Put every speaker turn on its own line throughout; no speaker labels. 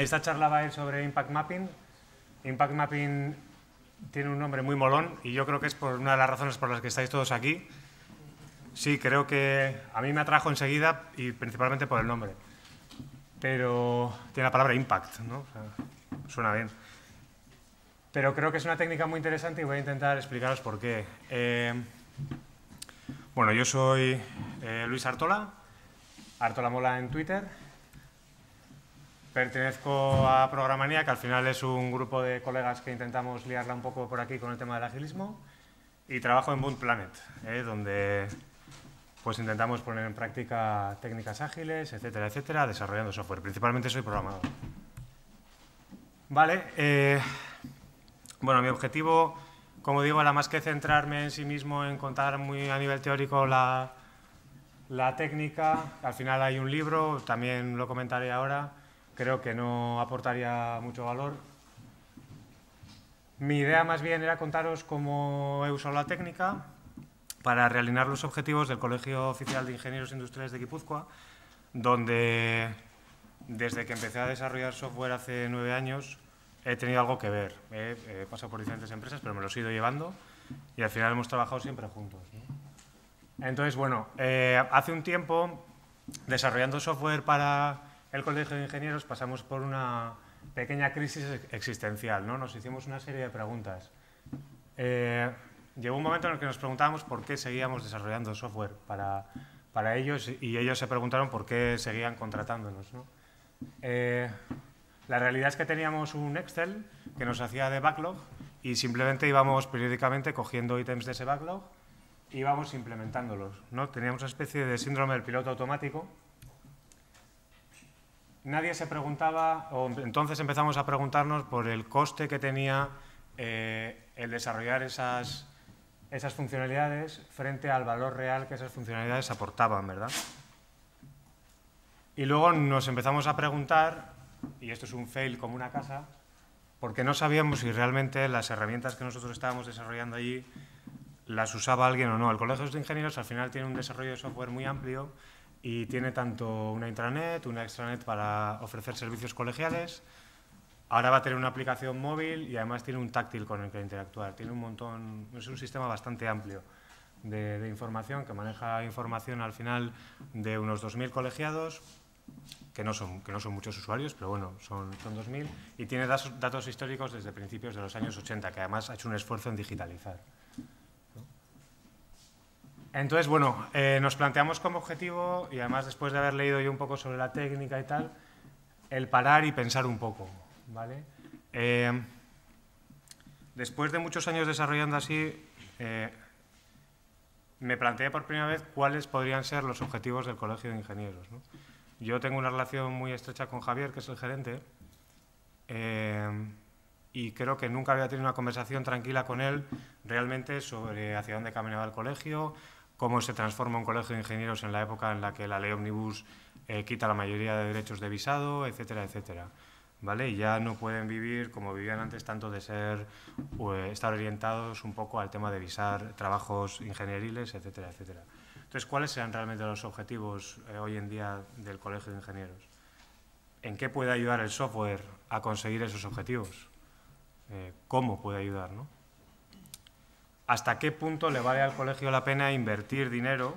Esta charla va a ir sobre Impact Mapping. Impact Mapping tiene un nombre muy molón y yo creo que es por una de las razones por las que estáis todos aquí. Sí, creo que a mí me atrajo enseguida y principalmente por el nombre. Pero tiene la palabra impact, ¿no? O sea, suena bien. Pero creo que es una técnica muy interesante y voy a intentar explicaros por qué. Bueno, yo soy Luis Artola, Artola Mola en Twitter. Pertenezco a Programanía, que al final es un grupo de colegas que intentamos liarla un poco por aquí con el tema del agilismo. Y trabajo en Boon Planet, donde pues intentamos poner en práctica técnicas ágiles, etcétera, etcétera, desarrollando software. Principalmente soy programador. Vale, bueno, mi objetivo, como digo, era más que centrarme en sí mismo, en contar muy a nivel teórico la técnica. Al final hay un libro, también lo comentaré ahora. Creo que no aportaría mucho valor. Mi idea más bien era contaros cómo he usado la técnica para realinear los objetivos del Colegio Oficial de Ingenieros Industriales de Guipúzcoa, donde desde que empecé a desarrollar software hace 9 años he tenido algo que ver. He pasado por diferentes empresas, pero me los he ido llevando y al final hemos trabajado siempre juntos, ¿no? Entonces, bueno, hace un tiempo, desarrollando software para el Colegio de Ingenieros, pasamos por una pequeña crisis existencial, ¿no? Nos hicimos una serie de preguntas. Llegó un momento en el que nos preguntábamos por qué seguíamos desarrollando software para ellos y ellos se preguntaron por qué seguían contratándonos, ¿no? La realidad es que teníamos un Excel que nos hacía de backlog y simplemente íbamos periódicamente cogiendo ítems de ese backlog y íbamos implementándolos, ¿no? Teníamos una especie de síndrome del piloto automático. Nadie se preguntaba, o entonces empezamos a preguntarnos por el coste que tenía el desarrollar esas funcionalidades frente al valor real que esas funcionalidades aportaban, ¿verdad? Y luego nos empezamos a preguntar, y esto es un fail como una casa, porque no sabíamos si realmente las herramientas que nosotros estábamos desarrollando allí las usaba alguien o no. El Colegio de Ingenieros al final tiene un desarrollo de software muy amplio y tiene tanto una intranet, una extranet para ofrecer servicios colegiales. Ahora va a tener una aplicación móvil y además tiene un táctil con el que interactuar. Tiene un montón, es un sistema bastante amplio de información que maneja información al final de unos 2.000 colegiados, que no son muchos usuarios, pero bueno, son 2.000, y tiene datos históricos desde principios de los años 80, que además ha hecho un esfuerzo en digitalizar. Entonces, bueno, nos planteamos como objetivo, y además después de haber leído yo un poco sobre la técnica y tal, el parar y pensar un poco, ¿vale? Después de muchos años desarrollando así, me planteé por primera vez cuáles podrían ser los objetivos del Colegio de Ingenieros, ¿no? Yo tengo una relación muy estrecha con Javier, que es el gerente, y creo que nunca había tenido una conversación tranquila con él realmente sobre hacia dónde caminaba el colegio, cómo se transforma un colegio de ingenieros en la época en la que la ley Omnibus quita la mayoría de derechos de visado, etcétera, etcétera, ¿vale? Y ya no pueden vivir como vivían antes, tanto de estar orientados un poco al tema de visar trabajos ingenieriles, etcétera, etcétera. Entonces, ¿cuáles serán realmente los objetivos hoy en día del Colegio de Ingenieros? ¿En qué puede ayudar el software a conseguir esos objetivos? ¿Cómo puede ayudar, ¿no? ¿Hasta qué punto le vale al colegio la pena invertir dinero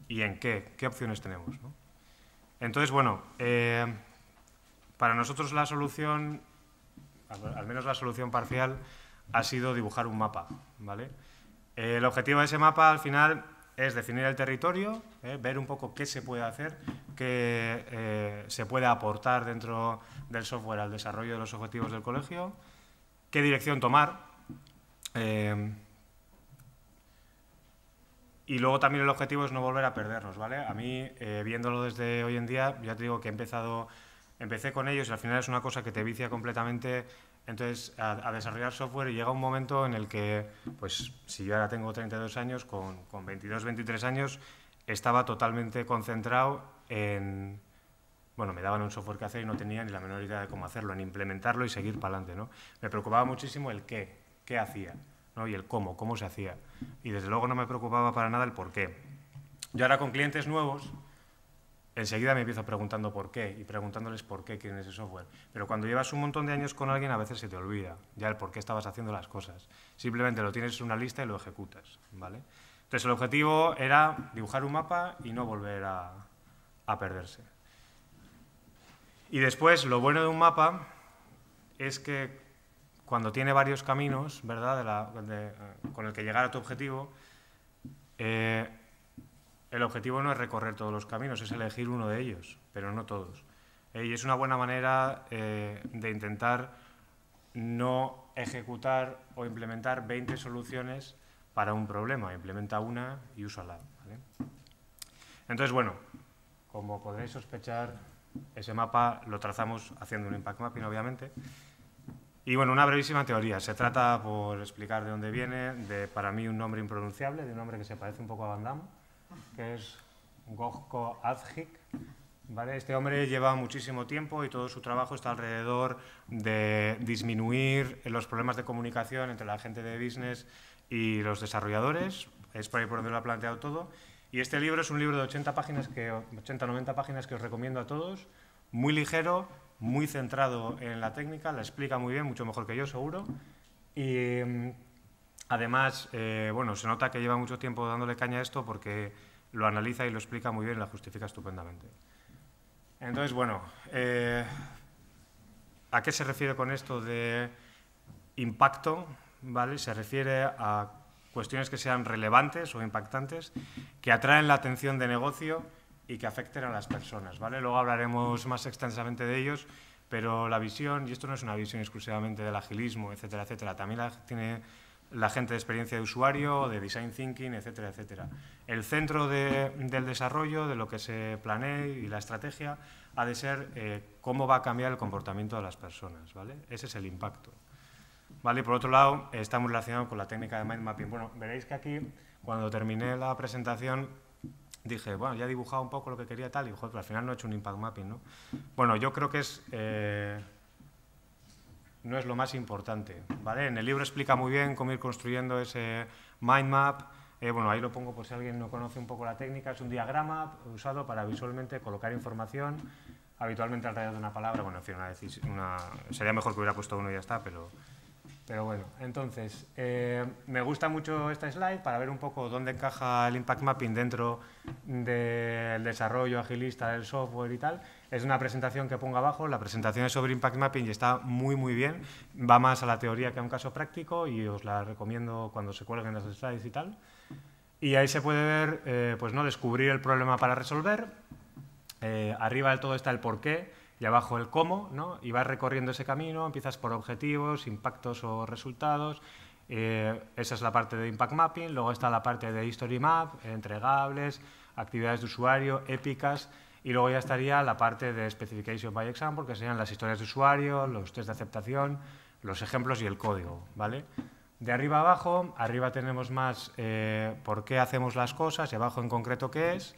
y en qué? ¿Qué opciones tenemos, ¿no? Entonces, bueno, para nosotros la solución, al menos la solución parcial, ha sido dibujar un mapa, ¿vale? El objetivo de ese mapa, al final, es definir el territorio, ver un poco qué se puede hacer, qué se puede aportar dentro del software al desarrollo de los objetivos del colegio, qué dirección tomar. Y luego también el objetivo es no volver a perdernos, ¿vale? A mí, viéndolo desde hoy en día, ya te digo que empecé con ellos y al final es una cosa que te vicia completamente, entonces a desarrollar software, y llega un momento en el que, pues si yo ahora tengo 32 años, con 22, 23 años, estaba totalmente concentrado en, bueno, me daban un software que hacer y no tenía ni la menor idea de cómo hacerlo, en implementarlo y seguir para adelante, ¿no? Me preocupaba muchísimo el qué hacía, ¿no? Y el cómo se hacía. Y desde luego no me preocupaba para nada el por qué. Yo ahora con clientes nuevos enseguida me empiezo preguntando por qué y preguntándoles por qué quieren ese software. Pero cuando llevas un montón de años con alguien, a veces se te olvida ya el por qué estabas haciendo las cosas. Simplemente lo tienes en una lista y lo ejecutas, ¿vale? Entonces, el objetivo era dibujar un mapa y no volver a perderse. Y después, lo bueno de un mapa es que cuando tiene varios caminos, ¿verdad?, con el que llegar a tu objetivo, el objetivo no es recorrer todos los caminos, es elegir uno de ellos, pero no todos. Y es una buena manera de intentar no ejecutar o implementar 20 soluciones para un problema. Implementa una y úsala, ¿vale? Entonces, bueno, como podréis sospechar, ese mapa lo trazamos haciendo un impact mapping, obviamente. Y bueno, una brevísima teoría. Se trata, por explicar de dónde viene, de para mí un nombre impronunciable, de un nombre que se parece un poco a Van Damme, que es Gojko Azhik, ¿vale? Este hombre lleva muchísimo tiempo y todo su trabajo está alrededor de disminuir los problemas de comunicación entre la gente de business y los desarrolladores. Es por ahí por donde lo ha planteado todo. Y este libro es un libro de 80 o 90 páginas que os recomiendo a todos, muy ligero, muy centrado en la técnica, la explica muy bien, mucho mejor que yo, seguro. Y además, bueno, se nota que lleva mucho tiempo dándole caña a esto porque lo analiza y lo explica muy bien y la justifica estupendamente. Entonces, bueno, ¿a qué se refiere con esto de impacto? ¿Vale? Se refiere a cuestiones que sean relevantes o impactantes, que atraen la atención de negocio y que afecten a las personas, ¿vale? Luego hablaremos más extensamente de ellos, pero la visión, y esto no es una visión exclusivamente del agilismo, etcétera, etcétera, también tiene la gente de experiencia de usuario, de design thinking, etcétera, etcétera. El centro del desarrollo, de lo que se planee y la estrategia, ha de ser cómo va a cambiar el comportamiento de las personas, ¿vale? Ese es el impacto. ¿Vale? Y por otro lado, está muy relacionado con la técnica de mind mapping. Bueno, veréis que aquí, cuando terminé la presentación, dije, bueno, ya he dibujado un poco lo que quería tal, y joder, pero al final no he hecho un impact mapping, ¿no? Bueno, yo creo que no es lo más importante, ¿vale? En el libro explica muy bien cómo ir construyendo ese mind map. Bueno, ahí lo pongo por si alguien no conoce un poco la técnica. Es un diagrama usado para visualmente colocar información, habitualmente alrededor de una palabra. Bueno, en fin, sería mejor que hubiera puesto uno y ya está, pero bueno, entonces, me gusta mucho esta slide para ver un poco dónde encaja el impact mapping dentro del desarrollo agilista del software y tal. Es una presentación que pongo abajo, la presentación es sobre impact mapping y está muy, muy bien. Va más a la teoría que a un caso práctico y os la recomiendo cuando se cuelguen las slides y tal. Y ahí se puede ver, pues no, descubrir el problema para resolver. Arriba del todo está el porqué y abajo el cómo, ¿no? Y vas recorriendo ese camino, empiezas por objetivos, impactos o resultados. Esa es la parte de impact mapping. Luego está la parte de history map, entregables, actividades de usuario, épicas. Y luego ya estaría la parte de specification by example, que serían las historias de usuario, los test de aceptación, los ejemplos y el código, ¿vale? De arriba a abajo, arriba tenemos más por qué hacemos las cosas y abajo en concreto qué es.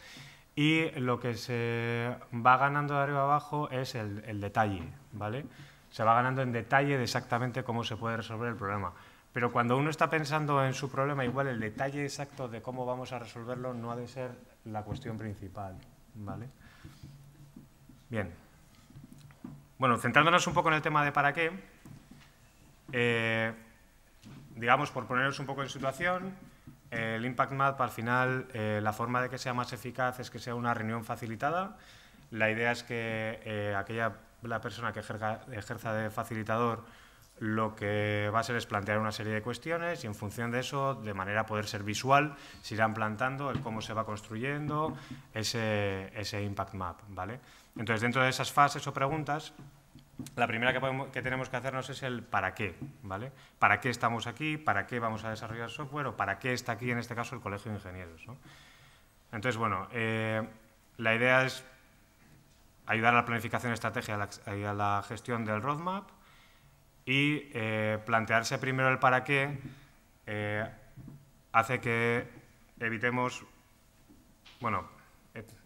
Y lo que se va ganando de arriba a abajo es el detalle, ¿vale? Se va ganando en detalle de exactamente cómo se puede resolver el problema. Pero cuando uno está pensando en su problema, igual el detalle exacto de cómo vamos a resolverlo no ha de ser la cuestión principal, ¿vale? Bien. Bueno, centrándonos un poco en el tema de para qué, digamos, por poneros un poco en situación, el Impact Map, al final, la forma de que sea más eficaz es que sea una reunión facilitada. La idea es que la persona que ejerza de facilitador lo que va a hacer es plantear una serie de cuestiones y en función de eso, de manera a poder ser visual, se irán plantando el cómo se va construyendo ese Impact Map, ¿vale? Entonces, dentro de esas fases o preguntas, la primera que tenemos que hacernos es el para qué, ¿vale? ¿Para qué estamos aquí? ¿Para qué vamos a desarrollar software? ¿O para qué está aquí, en este caso, el Colegio de Ingenieros, ¿no? Entonces, bueno, la idea es ayudar a la planificación estratégica y a la gestión del roadmap y plantearse primero el para qué hace que evitemos, bueno,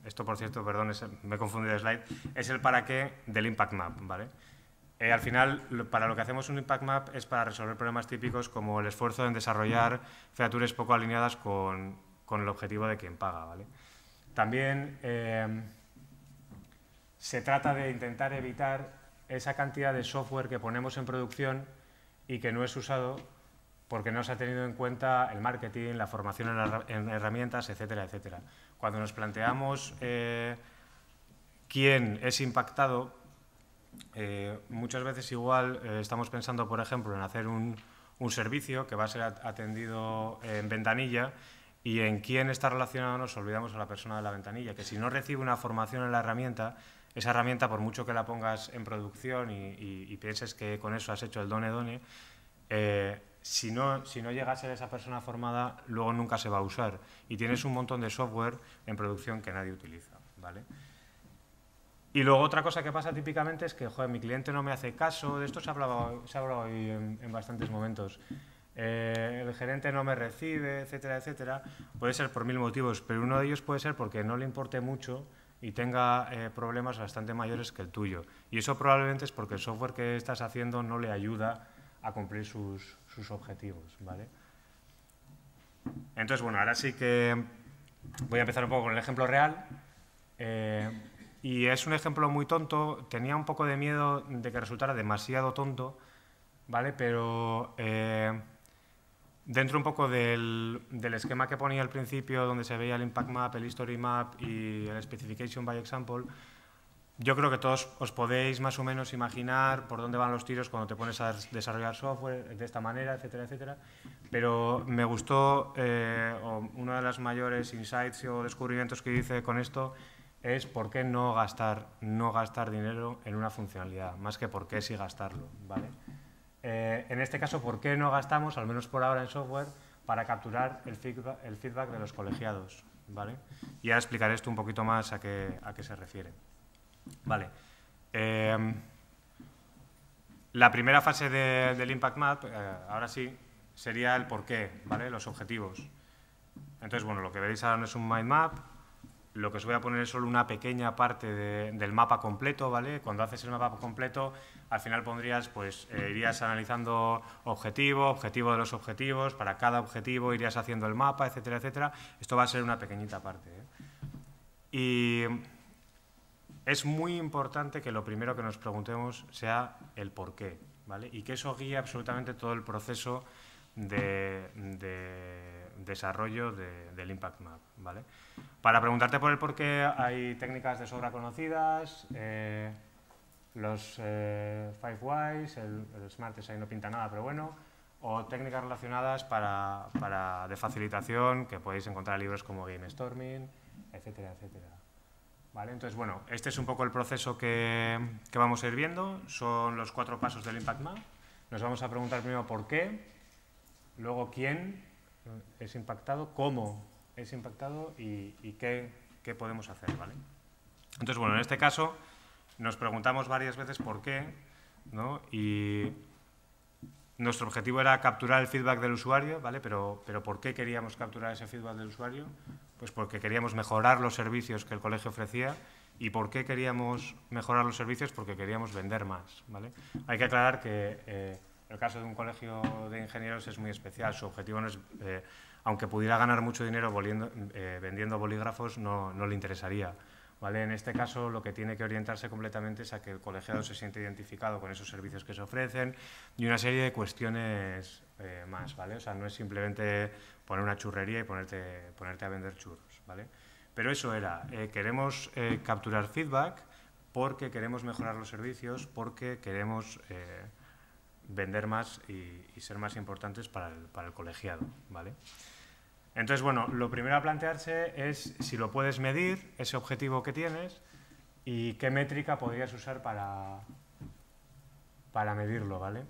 esto por cierto, perdón, me he confundido de slide, es el para qué del Impact Map, ¿vale? Al final, para lo que hacemos un Impact Map es para resolver problemas típicos como el esfuerzo en desarrollar features poco alineadas con el objetivo de quien paga, ¿vale? También se trata de intentar evitar esa cantidad de software que ponemos en producción y que no es usado porque no se ha tenido en cuenta el marketing, la formación en herramientas, etcétera, etcétera. Cuando nos planteamos quién es impactado, muchas veces igual estamos pensando, por ejemplo, en hacer un servicio que va a ser atendido en ventanilla, y en quién está relacionado nos olvidamos a la persona de la ventanilla, que si no recibe una formación en la herramienta, esa herramienta, por mucho que la pongas en producción y pienses que con eso has hecho el done, si no llega a ser esa persona formada, luego nunca se va a usar. Y tienes un montón de software en producción que nadie utiliza, ¿vale? Y luego otra cosa que pasa típicamente es que, joder, mi cliente no me hace caso. De esto se ha hablado hoy en bastantes momentos. El gerente no me recibe, etcétera, etcétera. Puede ser por 1000 motivos, pero uno de ellos puede ser porque no le importe mucho y tenga problemas bastante mayores que el tuyo. Y eso probablemente es porque el software que estás haciendo no le ayuda a cumplir sus objetivos, ¿vale? Entonces, bueno, ahora sí que voy a empezar un poco con el ejemplo real. Y es un ejemplo muy tonto. Tenía un poco de miedo de que resultara demasiado tonto, ¿vale? Pero dentro un poco del esquema que ponía al principio, donde se veía el Impact Map, el History Map y el Specification by Example, yo creo que todos os podéis más o menos imaginar por dónde van los tiros cuando te pones a desarrollar software de esta manera, etcétera, etcétera. Pero me gustó, uno de los mayores insights o descubrimientos que hice con esto es por qué no gastar dinero en una funcionalidad, más que por qué sí gastarlo, ¿vale? En este caso, ¿por qué no gastamos, al menos por ahora en software, para capturar el feedback de los colegiados, ¿vale? Y ahora explicaré esto un poquito más a qué se refiere. Vale. La primera fase del Impact Map, ahora sí, sería el porqué, ¿vale? Los objetivos. Entonces, bueno, lo que veréis ahora no es un mind map. Lo que os voy a poner es solo una pequeña parte del mapa completo, ¿vale? Cuando haces el mapa completo, al final pondrías, pues, irías analizando objetivo de los objetivos, para cada objetivo irías haciendo el mapa, etcétera, etcétera. Esto va a ser una pequeñita parte, ¿eh? Y es muy importante que lo primero que nos preguntemos sea el por qué, ¿vale? Y que eso guíe absolutamente todo el proceso de desarrollo del Impact Map, ¿vale? Para preguntarte por el por qué hay técnicas de sobra conocidas, los 5 Whys, el Smart Design no pinta nada, pero bueno, o técnicas relacionadas de facilitación, que podéis encontrar en libros como Game Storming, etcétera, etcétera. ¿Vale? Entonces, bueno, este es un poco el proceso que vamos a ir viendo. Son los 4 pasos del Impact Map. Nos vamos a preguntar primero por qué, luego quién es impactado, cómo es impactado y qué podemos hacer, ¿vale? Entonces, bueno, en este caso nos preguntamos varias veces por qué, ¿no? Y nuestro objetivo era capturar el feedback del usuario, ¿vale? Pero ¿por qué queríamos capturar ese feedback del usuario? Pues porque queríamos mejorar los servicios que el colegio ofrecía. ¿Y por qué queríamos mejorar los servicios? Porque queríamos vender más, ¿vale? Hay que aclarar que el caso de un colegio de ingenieros es muy especial. Su objetivo no es, aunque pudiera ganar mucho dinero vendiendo bolígrafos, no le interesaría, ¿vale? En este caso, lo que tiene que orientarse completamente es a que el colegiado se siente identificado con esos servicios que se ofrecen y una serie de cuestiones más, ¿vale? O sea, no es simplemente poner una churrería y ponerte a vender churros, ¿vale? Pero eso era, queremos capturar feedback porque queremos mejorar los servicios, porque queremos vender más y ser más importantes para el colegiado, ¿vale? Entonces, bueno, lo primero a plantearse es si lo puedes medir, ese objetivo que tienes, y qué métrica podrías usar para medirlo, ¿vale?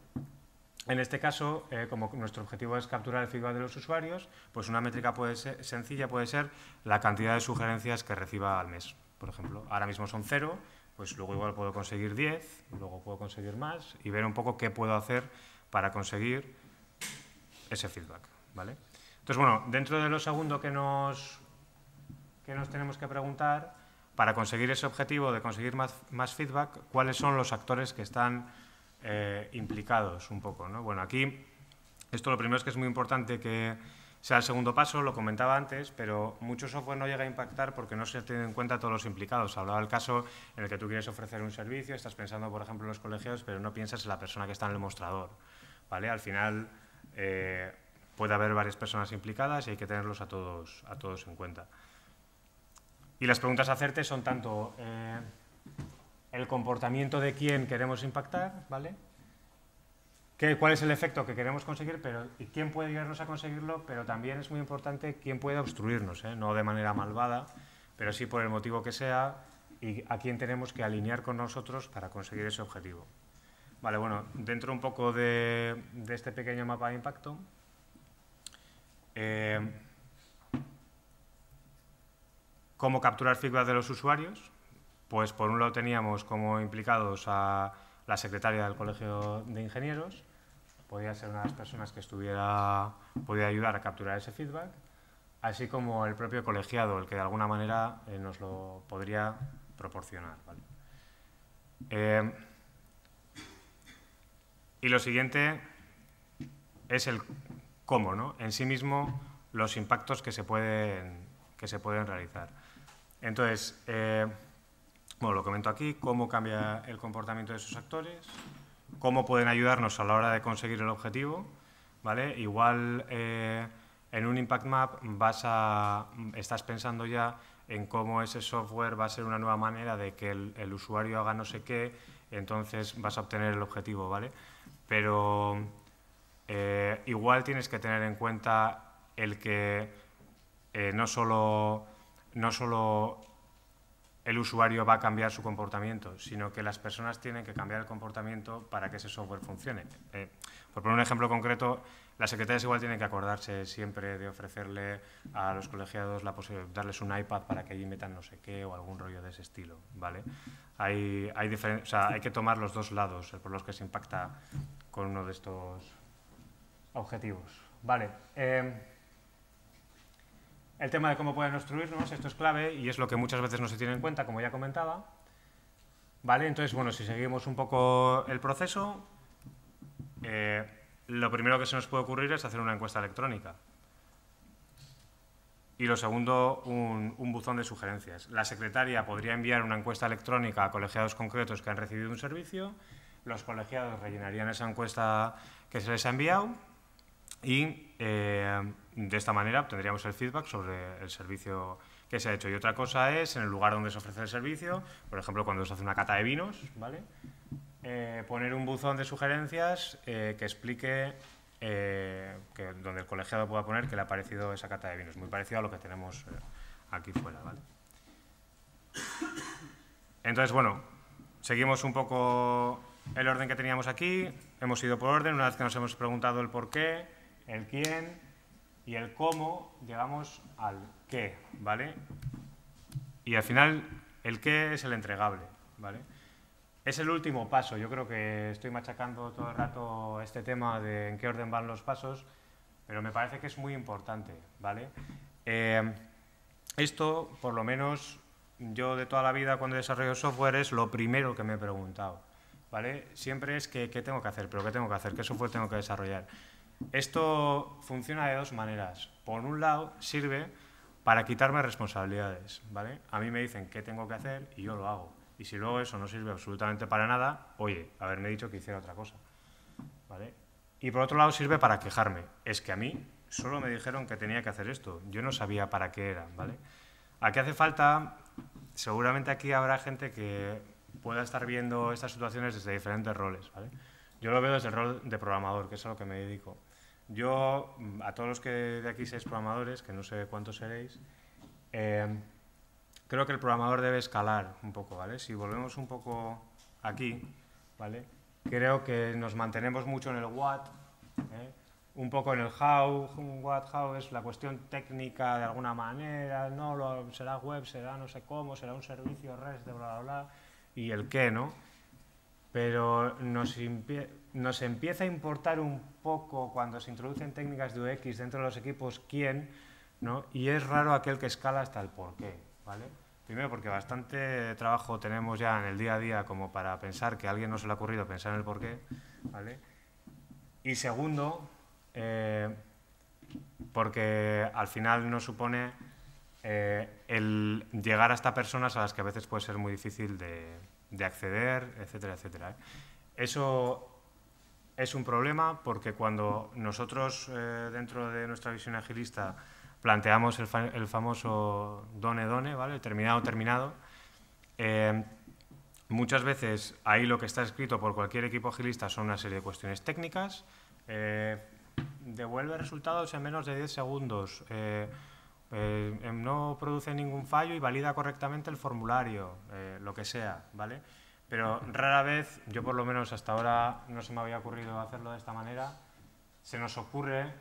En este caso, como nuestro objetivo es capturar el feedback de los usuarios, pues una métrica sencilla puede ser la cantidad de sugerencias que reciba al mes, por ejemplo. Ahora mismo son 0, pues luego igual puedo conseguir 10, luego puedo conseguir más y ver un poco qué puedo hacer para conseguir ese feedback, ¿vale? Entonces, bueno, dentro de lo segundo que nos tenemos que preguntar, para conseguir ese objetivo de conseguir más feedback, ¿cuáles son los actores que están implicados un poco, ¿no? Bueno, aquí, esto lo primero es que es muy importante que sea el segundo paso, lo comentaba antes, pero mucho software no llega a impactar porque no se tienen en cuenta todos los implicados. Hablaba del caso en el que tú quieres ofrecer un servicio, estás pensando, por ejemplo, en los colegiados, pero no piensas en la persona que está en el mostrador, ¿vale? Al final puede haber varias personas implicadas y hay que tenerlos a todos en cuenta. Y las preguntas a hacerte son tanto el comportamiento de quién queremos impactar, ¿vale? ¿Cuál es el efecto que queremos conseguir? Y quién puede ayudarnos a conseguirlo, pero también es muy importante quién puede obstruirnos, no de manera malvada, pero sí por el motivo que sea, y a quién tenemos que alinear con nosotros para conseguir ese objetivo. Vale, bueno, dentro un poco de este pequeño mapa de impacto, ¿cómo capturar feedback de los usuarios? Pues por un lado teníamos como implicados a la secretaria del Colegio de Ingenieros, podía ser una de las personas que podía ayudar a capturar ese feedback, así como el propio colegiado, el que de alguna manera nos lo podría proporcionar, ¿vale? Y lo siguiente es el cómo, ¿no? En sí mismo los impactos que se pueden realizar. Entonces, bueno, lo comento aquí, cómo cambia el comportamiento de esos actores, cómo pueden ayudarnos a la hora de conseguir el objetivo, ¿vale? Igual en un Impact Map estás pensando ya en cómo ese software va a ser una nueva manera de que el usuario haga no sé qué, entonces vas a obtener el objetivo, ¿vale? Pero igual tienes que tener en cuenta el que no solo el usuario va a cambiar su comportamiento, sino que las personas tienen que cambiar el comportamiento para que ese software funcione. Por poner un ejemplo concreto, las secretarias igual tienen que acordarse siempre de ofrecerle a los colegiados la posibilidad de darles un iPad para que allí metan no sé qué o algún rollo de ese estilo, ¿vale? Hay que tomar los dos lados por los que se impacta con uno de estos objetivos. Vale. El tema de cómo pueden obstruirnos, esto es clave y es lo que muchas veces no se tiene en cuenta, como ya comentaba. ¿Vale? Entonces, bueno, si seguimos un poco el proceso, lo primero que se nos puede ocurrir es hacer una encuesta electrónica. Y lo segundo, un buzón de sugerencias. La secretaria podría enviar una encuesta electrónica a colegiados concretos que han recibido un servicio, los colegiados rellenarían esa encuesta que se les ha enviado y de esta manera obtendríamos el feedback sobre el servicio que se ha hecho. Y otra cosa es, en el lugar donde se ofrece el servicio, por ejemplo, cuando se hace una cata de vinos, ¿vale? Poner un buzón de sugerencias que explique, donde el colegiado pueda poner que le ha parecido esa cata de vinos. Muy parecido a lo que tenemos aquí fuera, ¿vale? Entonces, bueno, seguimos un poco el orden que teníamos aquí. Hemos ido por orden. Una vez que nos hemos preguntado el por qué, el quién y el cómo, llegamos al qué, ¿vale? Y al final, el qué es el entregable, ¿vale? Es el último paso. Yo creo que estoy machacando todo el rato este tema de en qué orden van los pasos, pero me parece que es muy importante, ¿vale? Esto, por lo menos, yo de toda la vida cuando desarrollo software es lo primero que me he preguntado, ¿vale? Siempre es qué tengo que hacer, pero qué tengo que hacer, qué software tengo que desarrollar. Esto funciona de dos maneras. Por un lado, sirve para quitarme responsabilidades, ¿vale? A mí me dicen qué tengo que hacer y yo lo hago. Y si luego eso no sirve absolutamente para nada, oye, haberme dicho que hiciera otra cosa, ¿vale? Y por otro lado sirve para quejarme. Es que a mí solo me dijeron que tenía que hacer esto. Yo no sabía para qué era, ¿vale? Aquí hace falta, seguramente aquí habrá gente que pueda estar viendo estas situaciones desde diferentes roles, ¿vale? Yo lo veo desde el rol de programador, que es a lo que me dedico. Yo, a todos los que de aquí seáis programadores, que no sé cuántos seréis, creo que el programador debe escalar un poco, ¿vale? Si volvemos un poco aquí, ¿vale? Creo que nos mantenemos mucho en el what, un poco en el how. What, how es la cuestión técnica de alguna manera, no, será web, será no sé cómo, será un servicio REST de bla, bla, bla, y el qué, ¿no? Pero nos empieza a importar un poco cuando se introducen técnicas de UX dentro de los equipos quién, ¿no? Y es raro aquel que escala hasta el por qué, ¿vale? Primero porque bastante trabajo tenemos ya en el día a día como para pensar que a alguien no se le ha ocurrido pensar en el por qué, ¿vale? Y segundo, porque al final nos supone el llegar hasta personas a las que a veces puede ser muy difícil de acceder, etcétera, etcétera. Eso es un problema porque cuando nosotros, dentro de nuestra visión agilista, planteamos el famoso done-done, ¿vale? Terminado, muchas veces ahí lo que está escrito por cualquier equipo agilista son una serie de cuestiones técnicas, devuelve resultados en menos de 10 segundos, no produce ningún fallo y valida correctamente el formulario, lo que sea, ¿vale? Pero rara vez, yo por lo menos hasta ahora no se me había ocurrido hacerlo de esta manera, se nos ocurre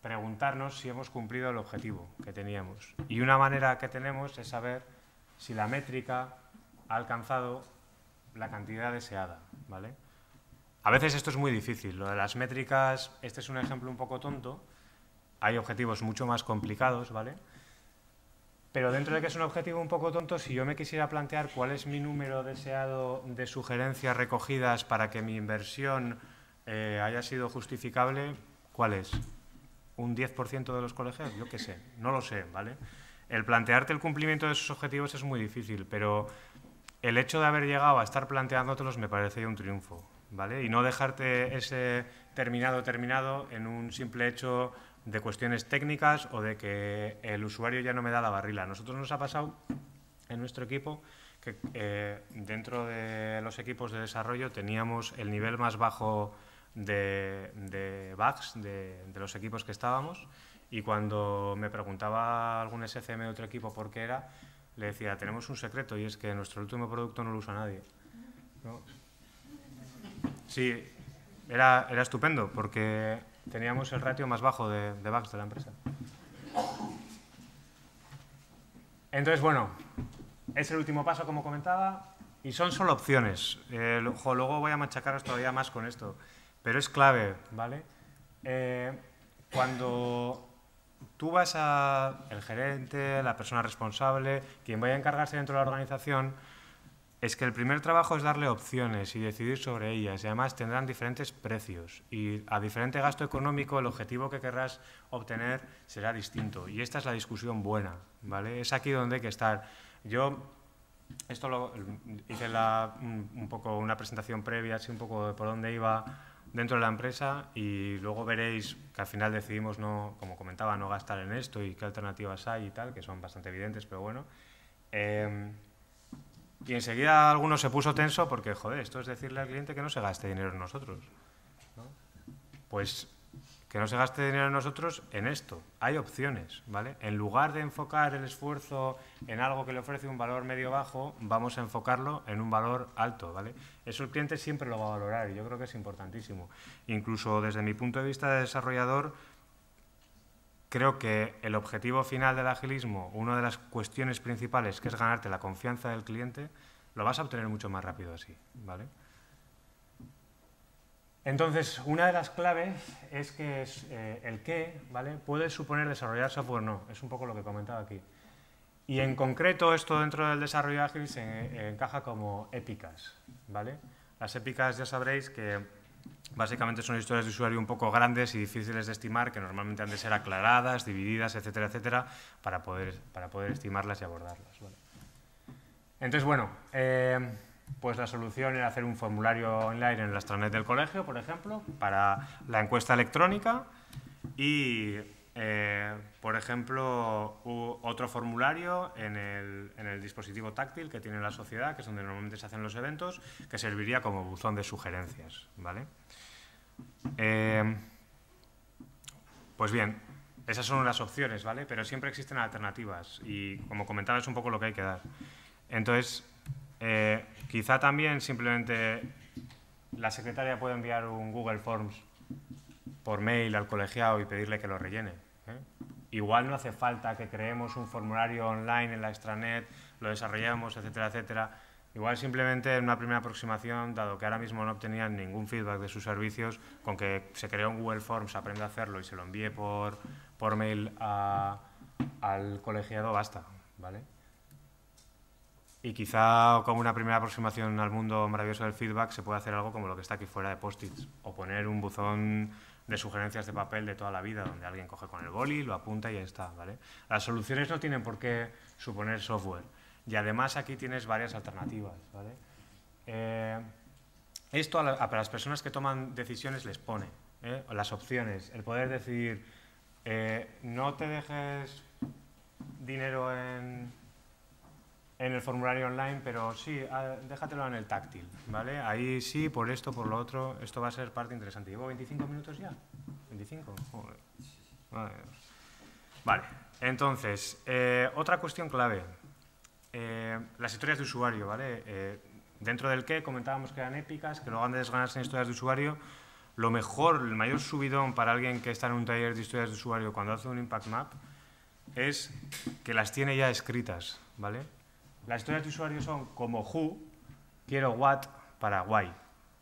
preguntarnos si hemos cumplido el objetivo que teníamos. Y una manera que tenemos es saber si la métrica ha alcanzado la cantidad deseada, ¿vale? A veces esto es muy difícil. Lo de las métricas, este es un ejemplo un poco tonto. Hay objetivos mucho más complicados, ¿vale? Pero dentro de que es un objetivo un poco tonto, si yo me quisiera plantear cuál es mi número deseado de sugerencias recogidas para que mi inversión haya sido justificable, ¿cuál es? ¿Un 10% de los colegios? Yo qué sé, no lo sé, ¿vale? El plantearte el cumplimiento de esos objetivos es muy difícil, pero el hecho de haber llegado a estar planteándotelos me parece ya un triunfo, ¿vale? Y no dejarte ese terminado en un simple hecho de cuestiones técnicas o de que el usuario ya no me da la barrila. A nosotros nos ha pasado en nuestro equipo que dentro de los equipos de desarrollo teníamos el nivel más bajo de bugs de los equipos que estábamos, y cuando me preguntaba algún SCM de otro equipo por qué era, le decía, tenemos un secreto y es que nuestro último producto no lo usa nadie, ¿no? Sí, era estupendo porque teníamos el ratio más bajo de bugs de la empresa. Entonces, bueno, es el último paso, como comentaba, y son solo opciones. Luego voy a machacaros todavía más con esto, pero es clave, ¿vale? Cuando tú vas al gerente, la persona responsable, quien vaya a encargarse dentro de la organización, es que el primer trabajo es darle opciones y decidir sobre ellas, y además tendrán diferentes precios y a diferente gasto económico el objetivo que querrás obtener será distinto, y esta es la discusión buena, ¿vale? Es aquí donde hay que estar. Yo esto hice un poco una presentación previa, así un poco de por dónde iba dentro de la empresa, y luego veréis que al final decidimos, no, como comentaba, no gastar en esto y qué alternativas hay y tal, que son bastante evidentes, pero bueno. Y enseguida alguno se puso tenso porque, joder, esto es decirle al cliente que no se gaste dinero en nosotros, ¿no? Pues que no se gaste dinero en nosotros en esto. Hay opciones, ¿vale? En lugar de enfocar el esfuerzo en algo que le ofrece un valor medio-bajo, vamos a enfocarlo en un valor alto, ¿vale? Eso el cliente siempre lo va a valorar y yo creo que es importantísimo. Incluso desde mi punto de vista de desarrollador, creo que el objetivo final del agilismo, una de las cuestiones principales, que es ganarte la confianza del cliente, lo vas a obtener mucho más rápido así, ¿vale? Entonces, una de las claves es que el qué, ¿vale? Puede suponer desarrollar software o no, es un poco lo que comentaba aquí. Y en concreto, esto dentro del desarrollo ágil se encaja como épicas, ¿vale? Las épicas ya sabréis que básicamente son historias de usuario un poco grandes y difíciles de estimar, que normalmente han de ser aclaradas, divididas, etcétera, etcétera, para poder estimarlas y abordarlas, ¿vale? Entonces, bueno, pues la solución era hacer un formulario online en la extranet del colegio, por ejemplo, para la encuesta electrónica y, por ejemplo, otro formulario en el dispositivo táctil que tiene la sociedad, que es donde normalmente se hacen los eventos, que serviría como buzón de sugerencias, ¿vale? Pues bien, esas son unas opciones, ¿vale? Pero siempre existen alternativas y, como comentaba, es un poco lo que hay que dar. Entonces, quizá también simplemente la secretaria puede enviar un Google Forms por mail al colegiado y pedirle que lo rellene, ¿eh? Igual no hace falta que creemos un formulario online en la extranet, lo desarrollemos, etcétera, etcétera. Igual simplemente en una primera aproximación, dado que ahora mismo no obtenían ningún feedback de sus servicios, con que se cree un Google Forms, aprenda a hacerlo y se lo envíe por mail al colegiado, basta, ¿vale? Y quizá como una primera aproximación al mundo maravilloso del feedback se puede hacer algo como lo que está aquí fuera de post-its, o poner un buzón de sugerencias de papel de toda la vida, donde alguien coge con el boli, lo apunta y ya está, ¿vale? Las soluciones no tienen por qué suponer software. Y además aquí tienes varias alternativas, ¿vale? Esto a las personas que toman decisiones les pone las opciones, el poder decidir no te dejes dinero en el formulario online, pero sí, déjatelo en el táctil, ¿vale? Ahí sí, por esto, por lo otro, esto va a ser parte interesante. ¿Llevo 25 minutos ya? ¿25? Joder. Vale, entonces, otra cuestión clave, las historias de usuario, ¿vale? Dentro del que comentábamos que eran épicas, que luego han de desganarse en historias de usuario. Lo mejor, el mayor subidón para alguien que está en un taller de historias de usuario cuando hace un impact map es que las tiene ya escritas, ¿vale? Las historias de usuario son como who, quiero what para why,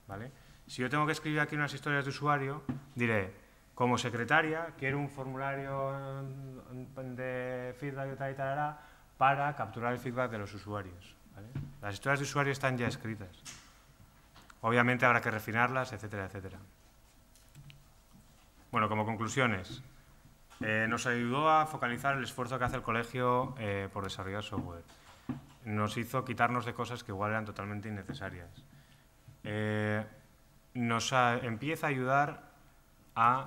¿vale? Si yo tengo que escribir aquí unas historias de usuario, diré, como secretaria, quiero un formulario de feedback y tal, para capturar el feedback de los usuarios, ¿vale? Las historias de usuario están ya escritas. Obviamente habrá que refinarlas, etcétera, etcétera. Bueno, como conclusiones, nos ayudó a focalizar el esfuerzo que hace el colegio por desarrollar software. Nos hizo quitarnos de cosas que igual eran totalmente innecesarias. Nos empieza a ayudar a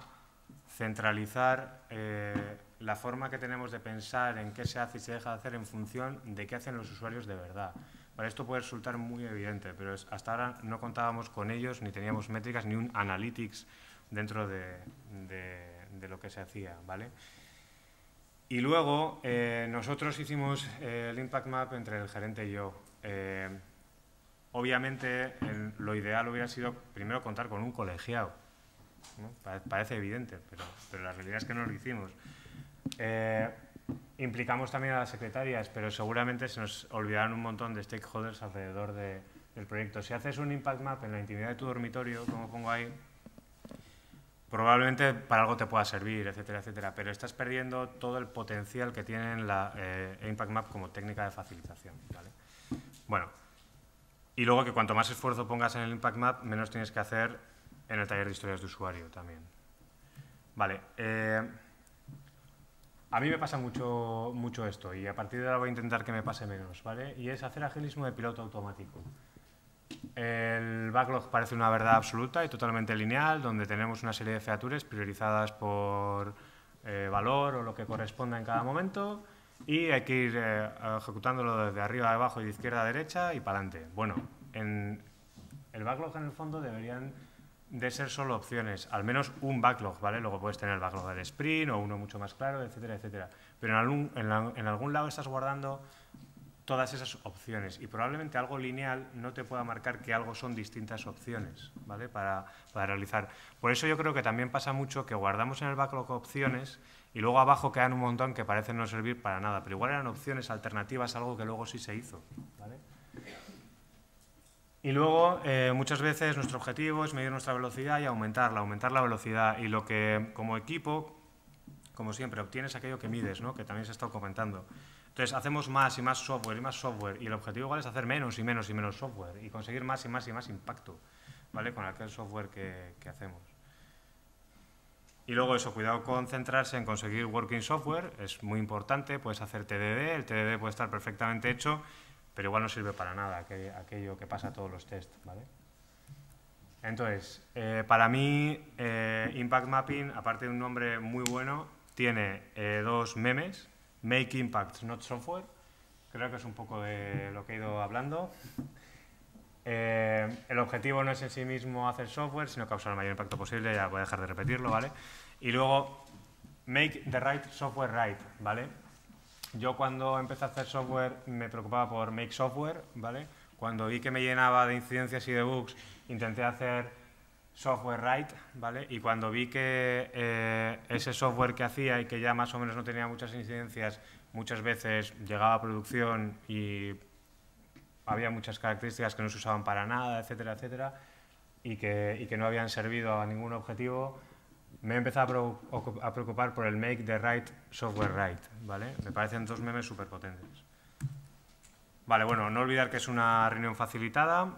centralizar la forma que tenemos de pensar en qué se hace y se deja de hacer en función de qué hacen los usuarios de verdad. Para esto puede resultar muy evidente, pero hasta ahora no contábamos con ellos, ni teníamos métricas, ni un analytics dentro de lo que se hacía, ¿vale? Y luego nosotros hicimos el Impact Map entre el gerente y yo. Obviamente lo ideal hubiera sido primero contar con un colegiado, ¿no? Parece evidente, pero la realidad es que no lo hicimos. Implicamos también a las secretarias, pero seguramente se nos olvidaron un montón de stakeholders alrededor del proyecto. Si haces un Impact Map en la intimidad de tu dormitorio, como pongo ahí, probablemente para algo te pueda servir, etcétera, etcétera, pero estás perdiendo todo el potencial que tiene la Impact Map como técnica de facilitación, ¿vale? Bueno, y luego que cuanto más esfuerzo pongas en el Impact Map, menos tienes que hacer en el taller de historias de usuario también. Vale, a mí me pasa mucho esto y a partir de ahora voy a intentar que me pase menos, ¿vale? Y es hacer agilismo de piloto automático. El backlog parece una verdad absoluta y totalmente lineal, donde tenemos una serie de features priorizadas por valor o lo que corresponda en cada momento y hay que ir ejecutándolo desde arriba a abajo y de izquierda a derecha y para adelante. Bueno, en el backlog en el fondo deberían de ser solo opciones, al menos un backlog, ¿vale? Luego puedes tener el backlog del sprint o uno mucho más claro, etcétera, etcétera. Pero en algún lado estás guardando todas esas opciones y probablemente algo lineal no te pueda marcar que algo son distintas opciones, ¿vale? Para realizar. Por eso yo creo que también pasa mucho que guardamos en el backlog opciones y luego abajo quedan un montón que parecen no servir para nada, pero igual eran opciones alternativas a algo que luego sí se hizo, ¿vale? Y luego, muchas veces nuestro objetivo es medir nuestra velocidad y aumentar la velocidad. Y lo que, como equipo, como siempre, obtienes aquello que mides, ¿no? Que también se ha estado comentando. Entonces, hacemos más y más software, y el objetivo igual es hacer menos y menos y menos software y conseguir más y más y más impacto, ¿vale? Con aquel software que hacemos. Y luego eso, cuidado con centrarse en conseguir working software, es muy importante, puedes hacer TDD, el TDD puede estar perfectamente hecho, pero igual no sirve para nada aquello que pasa a todos los tests, ¿vale? Entonces, para mí, Impact Mapping, aparte de un nombre muy bueno, tiene dos memes, Make Impacts, Not Software, creo que es un poco de lo que he ido hablando. El objetivo no es en sí mismo hacer software, sino causar el mayor impacto posible, ya voy a dejar de repetirlo, ¿vale? Y luego, Make the Right Software Right, ¿vale? Yo cuando empecé a hacer software me preocupaba por make software, ¿vale? Cuando vi que me llenaba de incidencias y de bugs, intenté hacer software right, ¿vale? Y cuando vi que ese software que hacía y que ya más o menos no tenía muchas incidencias, muchas veces llegaba a producción y había muchas características que no se usaban para nada, etcétera, etcétera, y que no habían servido a ningún objetivo, me he empezado a preocupar por el Make the Right Software Right, ¿vale? Me parecen dos memes súper potentes. Vale, bueno, no olvidar que es una reunión facilitada.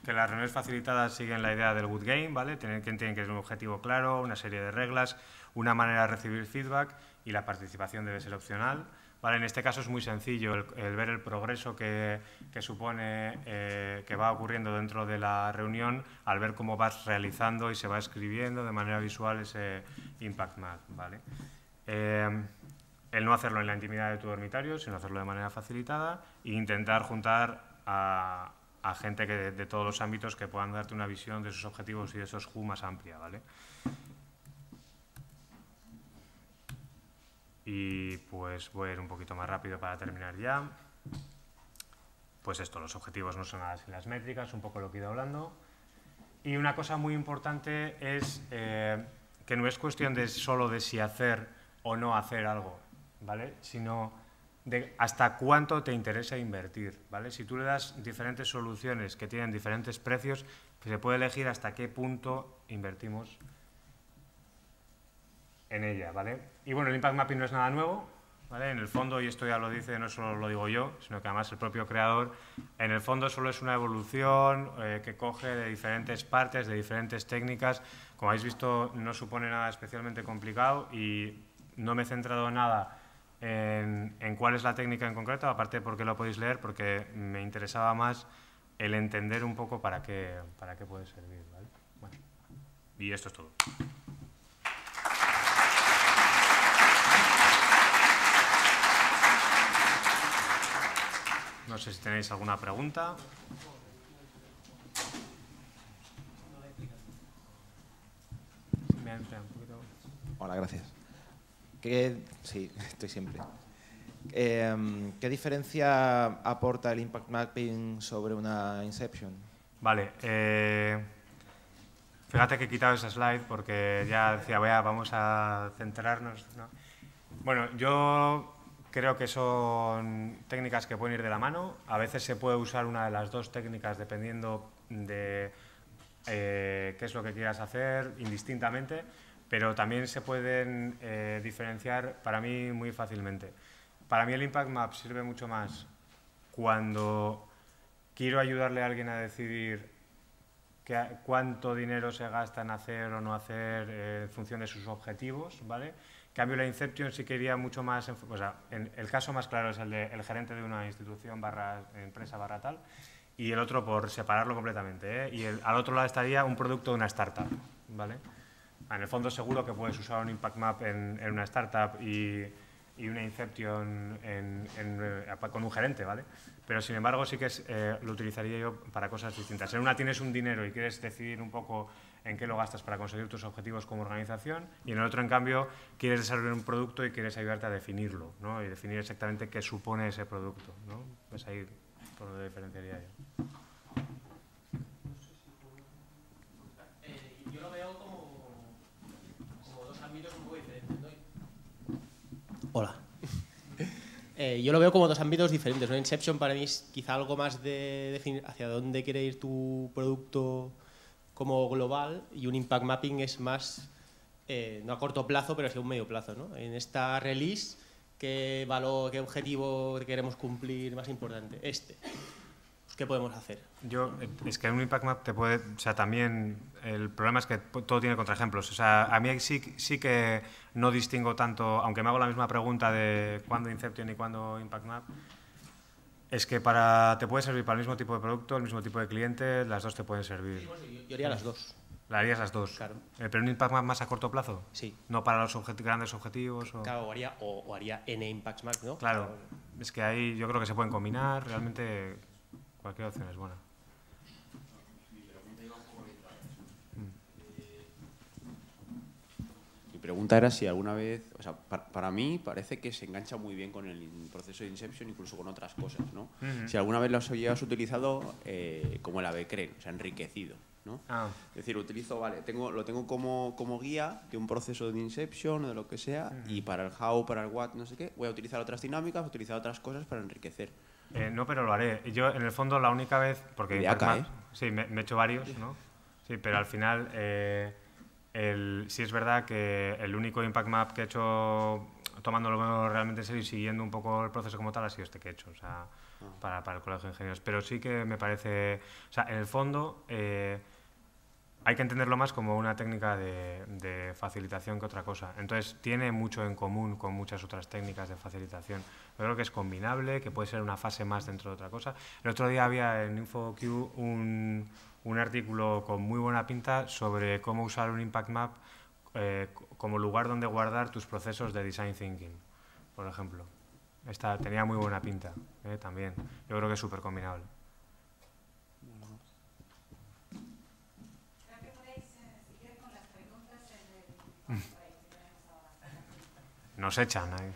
que las reuniones facilitadas siguen la idea del good game, ¿vale? Tienen que tener un objetivo claro, una serie de reglas, una manera de recibir feedback y la participación debe ser opcional. Vale, en este caso es muy sencillo el ver el progreso que supone que va ocurriendo dentro de la reunión al ver cómo vas realizando y se va escribiendo de manera visual ese Impact Map. ¿Vale? El no hacerlo en la intimidad de tu dormitorio, sino hacerlo de manera facilitada e intentar juntar a gente de todos los ámbitos que puedan darte una visión de esos objetivos y de esos WHO más amplia. ¿Vale? Y pues voy a ir un poquito más rápido para terminar ya. Pues esto, los objetivos no son nada sin las métricas, un poco lo que he ido hablando. Y una cosa muy importante es que no es cuestión solo de si hacer o no hacer algo, ¿vale? Sino de hasta cuánto te interesa invertir, ¿vale? Si tú le das diferentes soluciones que tienen diferentes precios, pues se puede elegir hasta qué punto invertimos en ella, ¿vale? Y bueno, el Impact Mapping no es nada nuevo, ¿vale? En el fondo, y esto ya lo dice, no solo lo digo yo, sino que además el propio creador, en el fondo solo es una evolución que coge de diferentes partes, de diferentes técnicas. Como habéis visto, no supone nada especialmente complicado y no me he centrado nada en cuál es la técnica en concreto, aparte porque lo podéis leer, porque me interesaba más el entender un poco para qué puede servir, ¿vale? Bueno, y esto es todo. No sé si tenéis alguna pregunta.
Hola, gracias. Sí, estoy siempre. ¿Qué diferencia aporta el Impact Mapping sobre una Inception?
Vale. Fíjate que he quitado esa slide porque ya decía, vamos a centrarnos, ¿no? Bueno, yo creo que son técnicas que pueden ir de la mano. A veces se puede usar una de las dos técnicas dependiendo de qué es lo que quieras hacer indistintamente, pero también se pueden diferenciar para mí muy fácilmente. Para mí el Impact Map sirve mucho más cuando quiero ayudarle a alguien a decidir cuánto dinero se gasta en hacer o no hacer en función de sus objetivos, ¿vale? En cambio, la Inception sí quería mucho más, o sea, el caso más claro es el del gerente de una institución empresa tal, y el otro por separarlo completamente, ¿eh? Y al otro lado estaría un producto de una startup, ¿vale? En el fondo seguro que puedes usar un Impact Map en una startup y una Inception con un gerente, ¿vale? Pero sin embargo sí que lo utilizaría yo para cosas distintas. En una tienes un dinero y quieres decidir un poco en qué lo gastas para conseguir tus objetivos como organización, y en el otro, en cambio, quieres desarrollar un producto y quieres ayudarte a definirlo, ¿no? Y definir exactamente qué supone ese producto, ¿no? Pues ahí por donde diferenciaría yo.
Yo lo veo como dos ámbitos un poco diferentes, ¿no? Hola. Yo lo veo como dos ámbitos diferentes, ¿no? Inception para mí es quizá algo más de definir hacia dónde quiere ir tu producto como global, y un Impact Mapping es más, no a corto plazo, pero sí a un medio plazo, ¿no? En esta release, ¿qué objetivo queremos cumplir más importante? ¿Qué podemos hacer?
Es que en un Impact Map te puede... O sea, también el problema es que todo tiene contraejemplos. O sea, a mí sí que no distingo tanto, aunque me hago la misma pregunta de cuándo Inception y cuándo Impact Map, es que te puede servir para el mismo tipo de producto, el mismo tipo de cliente, las dos te pueden servir.
Sí, bueno, yo haría las dos.
¿La harías las dos?
Claro.
¿Pero un Impact Map más a corto plazo?
Sí.
¿No para los grandes objetivos?
Claro, o haría N Impact Map, ¿no?
Claro, es que ahí yo creo que se pueden combinar, realmente cualquier opción es buena.
Mi pregunta era si alguna vez, o sea, para mí parece que se engancha muy bien con el proceso de Inception, incluso con otras cosas, ¿no? Si alguna vez lo has utilizado como el ABCREN, o sea, enriquecido, ¿no? Es decir, lo tengo como guía de un proceso de Inception o de lo que sea, y para el how, para el what, no sé qué, voy a utilizar otras dinámicas, utilizar otras cosas para enriquecer.
No, pero lo haré. Yo, en el fondo, la única vez... Porque
Ideaca,
sí, me he hecho varios, ¿no? Sí, pero al final... sí es verdad que el único Impact Map que he hecho tomándolo realmente en serio y siguiendo un poco el proceso como tal, ha sido este que he hecho, o sea, para el Colegio de Ingenieros. Pero sí que me parece, o sea, en el fondo hay que entenderlo más como una técnica de facilitación que otra cosa. Entonces, tiene mucho en común con muchas otras técnicas de facilitación. Yo creo que es combinable, que puede ser una fase más dentro de otra cosa. El otro día había en InfoQ un artículo con muy buena pinta sobre cómo usar un Impact Map como lugar donde guardar tus procesos de Design Thinking, por ejemplo. Tenía muy buena pinta también. Yo creo que es súper combinable. Nos echan ahí.